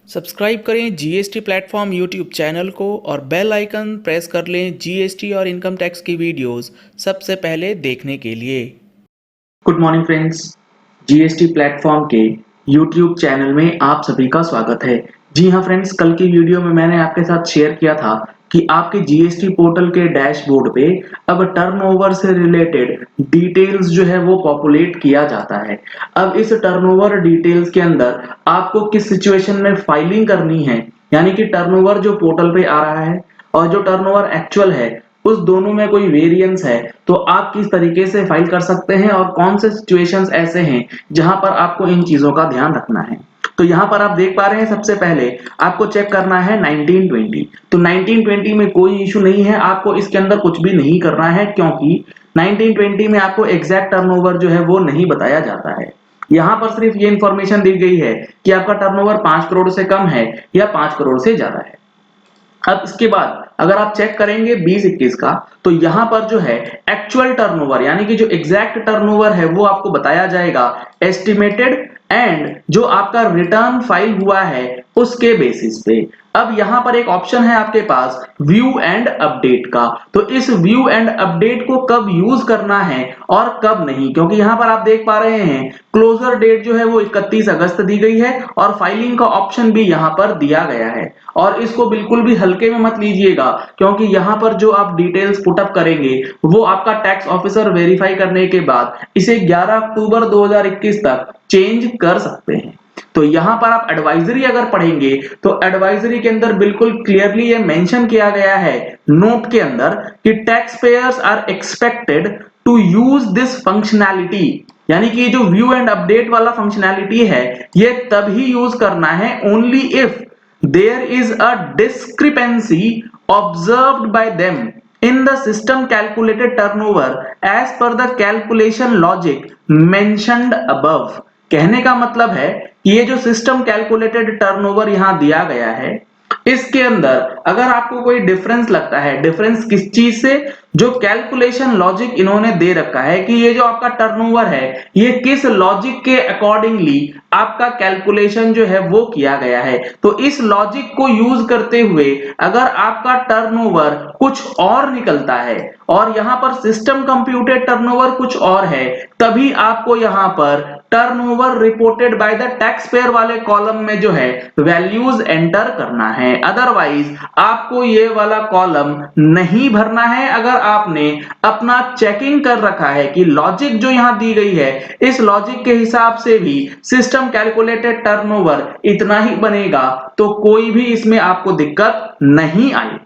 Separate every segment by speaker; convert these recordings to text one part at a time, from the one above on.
Speaker 1: Subscribe करें GST platform YouTube channel को और बेल आइकन प्रेस कर लें जीएसटी और इनकम टैक्स की वीडियोस सबसे पहले देखने के लिए।
Speaker 2: Good morning friends, GST platform के यूट्यूब चैनल में आप सभी का स्वागत है। जी हाँ फ्रेंड्स, कल की वीडियो में मैंने आपके साथ शेयर किया था कि आपके जीएसटी पोर्टल के डैशबोर्ड पे अब टर्नओवर से रिलेटेड डिटेल्स जो है वो पॉपुलेट किया जाता है। अब इस टर्नओवर डिटेल्स के अंदर आपको किस सिचुएशन में फाइलिंग करनी है, यानी कि टर्नओवर जो पोर्टल पे आ रहा है और जो टर्नओवर एक्चुअल है उस दोनों में कोई वेरिएंस है तो आप किस तरीके से फाइल कर सकते हैं और कौन से सिचुएशंस ऐसे हैं जहां पर आपको इन चीजों का ध्यान रखना है। तो यहां पर आप देख पा रहे हैं, सबसे पहले आपको चेक करना है 1920। तो 1920 में कोई इशू नहीं है, आपको इसके अंदर कुछ भी नहीं करना है क्योंकि 1920 में आपको एग्जैक्ट टर्नओवर जो है वो नहीं बताया जाता है। यहां पर सिर्फ ये इंफॉर्मेशन दी गई है कि आपका टर्नओवर 5 करोड़ से कम है या 5 करोड़ से ज्यादा है। अब इसके बाद अगर आप चेक करेंगे 20-21 का, तो यहां पर जो है एक्चुअल टर्नओवर यानी कि जो एग्जैक्ट टर्नओवर है वो आपको बताया जाएगा एस्टिमेटेड एंड जो आपका रिटर्न फाइल हुआ है उसके बेसिस पे। अब यहां पर एक ऑप्शन है आपके पास व्यू एंड अपडेट का, तो इस व्यू एंड अपडेट को कब यूज करना है और कब नहीं, क्योंकि यहां पर आप देख पा रहे हैं क्लोजर डेट जो है वो 31 अगस्त दी गई है और फाइलिंग का ऑप्शन भी यहां पर दिया गया है। और इसको बिल्कुल भी हल्के में मत लीजिएगा क्योंकि यहां पर जो आप डिटेल्स पुटअप करेंगे वो आपका टैक्स ऑफिसर वेरीफाई करने के बाद इसे 11 अक्टूबर 2021 तक चेंज कर सकते हैं। तो यहां पर आप एडवाइजरी अगर पढ़ेंगे तो एडवाइजरी के अंदर बिल्कुल क्लियरली ये मेंशन किया गया है नोट के अंदर कि taxpayers are expected to use this functionality, यानी कि जो व्यू एंड अपडेट वाला फंक्शनैलिटी है ये तभी यूज करना है only if there is a discrepancy observed by them in the system calculated turnover as per the calculation logic mentioned above। कहने का मतलब है कि ये जो सिस्टम कैलकुलेटेड टर्नओवर यहां दिया गया है इसके अंदर अगर आपको कोई डिफरेंस लगता है, डिफरेंस किस चीज से, जो कैलकुलेशन लॉजिक इन्होंने दे रखा है कि ये जो आपका टर्नओवर है ये किस लॉजिक के अकॉर्डिंगली आपका कैलकुलेशन जो है वो किया गया है, तो इस लॉजिक को यूज करते हुए अगर आपका टर्नओवर कुछ और निकलता है और यहां पर सिस्टम कंप्यूटेड टर्नओवर कुछ और है तभी आपको यहां पर turnover reported by the tax payer वाले कॉलम में जो है वैल्यूज एंटर करना है। अदरवाइज आपको ये वाला कॉलम नहीं भरना है अगर आपने अपना चेकिंग कर रखा है कि लॉजिक जो यहां दी गई है इस लॉजिक के हिसाब से भी सिस्टम कैलकुलेटेड टर्नओवर इतना ही बनेगा, तो कोई भी इसमें आपको दिक्कत नहीं आई।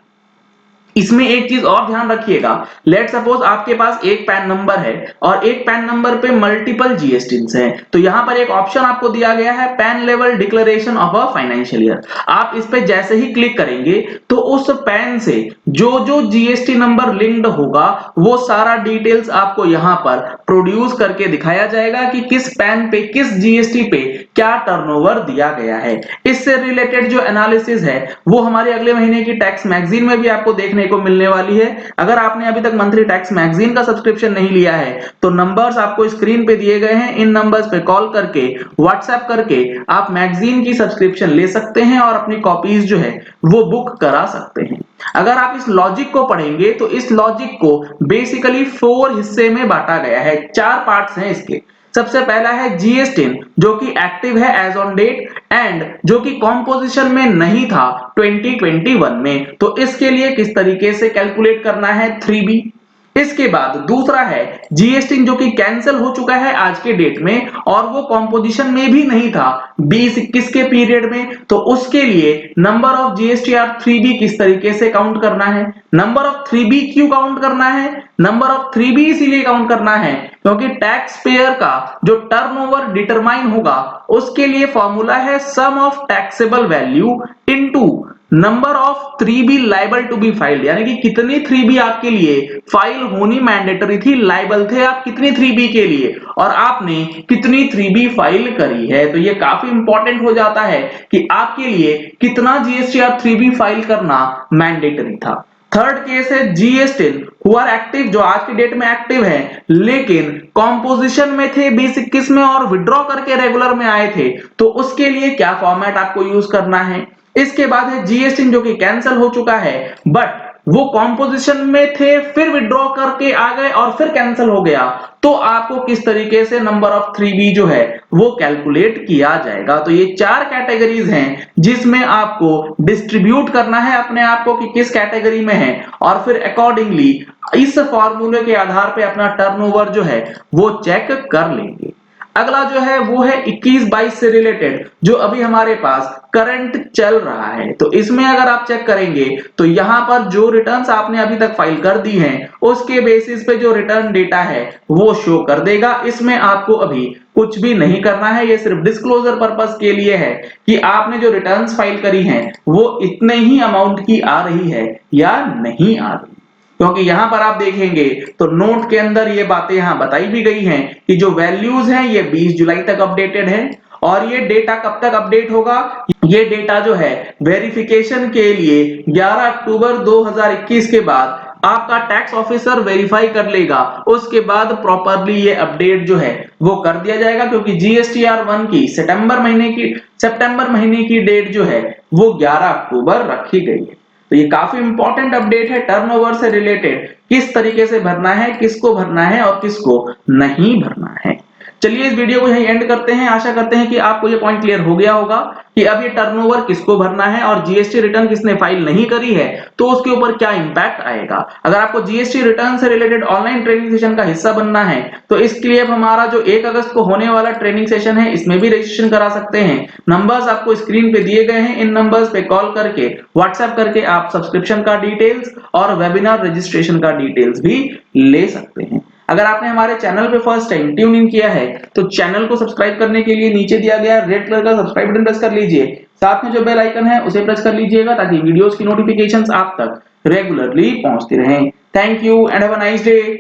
Speaker 2: इसमें एक चीज और ध्यान रखिएगा, लेट सपोज आपके पास एक पैन नंबर है और एक पैन नंबर पे मल्टीपल जीएसटीज हैं, तो यहां पर एक ऑप्शन आपको दिया गया है pan level declaration of a financial year. आप इस पे जैसे ही क्लिक करेंगे तो उस पैन से जो जो जीएसटी नंबर लिंक्ड होगा वो सारा डिटेल्स आपको यहां पर प्रोड्यूस करके दिखाया जाएगा कि किस पैन पे किस जीएसटी पे क्या टर्नओवर दिया गया है। इससे रिलेटेड जो एनालिसिस है वो हमारे अगले महीने की टैक्स मैगजीन में भी आपको देखने को मिलने वाली है। अगर आपने अभी तक मंथली टैक्स मैगजीन का सब्सक्रिप्शन नहीं लिया है तो नंबर्स आपको स्क्रीन पे दिए गए हैं, इन नंबर्स पे कॉल करके व्हाट्सएप करके आप मैगजीन की सब्सक्रिप्शन ले सकते हैं और अपनी कॉपीज जो है वो बुक करा सकते हैं। अगर आप इस लॉजिक को पढ़ेंगे तो इस लॉजिक को बेसिकली 4 हिस्से में बांटा गया है, 4 पार्ट्स हैं इसके। सबसे पहला है जीएसटीन जो कि एक्टिव है एज ऑन डेट एंड जो कि कॉम्पोजिशन में नहीं था 2021 में, तो इसके लिए किस तरीके से कैलकुलेट करना है 3B। इसके बाद दूसरा है जीएसटी जो कि कैंसिल हो चुका है आज के डेट में और वो कॉम्पोजिशन में भी नहीं था 20-21 के पीरियड में, तो उसके लिए नंबर ऑफ जीएसटीआर 3B किस तरीके से काउंट करना है। नंबर ऑफ 3B क्यों काउंट करना है, नंबर ऑफ 3B इसीलिए काउंट करना है क्योंकि टैक्स पेयर का जो टर्नओवर डिटरमाइन होगा उसके लिए फॉर्मूला है sum of taxable value into number of 3B liable to be filed, यानी कि कितनी 3B आपके लिए फाइल होनी मैंडेटरी थी, लाइबल थे आप कितनी 3B के लिए और आपने कितनी 3B फाइल करी है। तो ये काफी इंपॉर्टेंट हो जाता है कि आपके लिए कितना जीएसटीआर 3B फाइल करना मैंडेटरी था। थर्ड केस है जीएसटी हु आर एक्टिव, जो आज की डेट में एक्टिव है लेकिन कॉम्पोजिशन में थे 2021 में और विड्रॉ करके रेगुलर में आए थे, तो उसके लिए क्या फॉर्मेट आपको यूज करना है। इसके बाद है जीएसटी जो कि कैंसिल हो चुका है बट वो कॉम्पोजिशन में थे, फिर विड्रॉ करके आ गए और फिर कैंसिल हो गया, तो आपको किस तरीके से नंबर ऑफ 3B जो है वो कैलकुलेट किया जाएगा। तो ये 4 कैटेगरीज हैं जिसमें आपको डिस्ट्रीब्यूट करना है अपने आप को कि किस कैटेगरी में है, और फिर अकॉर्डिंगली इस फॉर्मूले के आधार पे अपना टर्नओवर जो है वो चेक कर लेंगे। अगला जो है वो है 21-22 से रिलेटेड, जो अभी हमारे पास करंट चल रहा है। तो इसमें अगर आप चेक करेंगे तो यहां पर जो रिटर्न्स आपने अभी तक फाइल कर दी हैं उसके बेसिस पे जो रिटर्न डेटा है वो शो कर देगा। इसमें आपको अभी कुछ भी नहीं करना है, ये सिर्फ डिस्क्लोजर पर्पस के लिए है कि आपने जो रिटर्न्स फाइल करी हैं वो इतने ही अमाउंट की आ रही है या नहीं आ रही। क्योंकि यहां पर आप देखेंगे तो नोट के अंदर ये बातें यहां बताई भी गई हैं कि जो वैल्यूज हैं ये 20 जुलाई तक अपडेटेड है, और ये डेटा कब तक अपडेट होगा, ये डेटा जो है वेरिफिकेशन के लिए 11 अक्टूबर 2021 के बाद आपका टैक्स ऑफिसर वेरीफाई कर लेगा, उसके बाद प्रॉपरली ये अपडेट जो है वो कर दिया जाएगा। क्योंकि जीएसटीआर 1 की सितंबर महीने की डेट जो है वो 11 अक्टूबर रखी गई है। तो ये काफी इंपॉर्टेंट अपडेट है टर्नओवर से रिलेटेड, किस तरीके से भरना है, किसको भरना है और किसको नहीं भरना है। चलिए इस वीडियो को यहीं एंड करते हैं। आशा करते हैं कि आपको ये पॉइंट क्लियर हो गया होगा कि अब ये टर्नओवर किसको भरना है और जीएसटी रिटर्न किसने फाइल नहीं करी है तो उसके ऊपर क्या इंपैक्ट आएगा। अगर आपको जीएसटी रिटर्न से रिलेटेड ऑनलाइन ट्रेनिंग सेशन का हिस्सा बनना है तो इसके लिए हमारा जो 1 अगस्त को होने वाला ट्रेनिंग सेशन है इसमें भी रजिस्ट्रेशन करा सकते हैं। नंबर्स आपको स्क्रीन पे दिए गए हैं, इन नंबर्स पे कॉल करके व्हाट्सएप करके आप सब्सक्रिप्शन का डिटेल्स और वेबिनार रजिस्ट्रेशन का डिटेल्स भी ले सकते हैं। अगर आपने हमारे चैनल पे फर्स्ट टाइम ट्यून इन किया है तो चैनल को सब्सक्राइब करने के लिए नीचे दिया गया रेड कलर का सब्सक्राइब बटन प्रेस कर लीजिए, साथ में जो बेल आइकन है उसे प्रेस कर लीजिएगा ताकि वीडियोस की नोटिफिकेशंस आप तक रेगुलरली पहुंचती रहें। Thank you and have a nice day.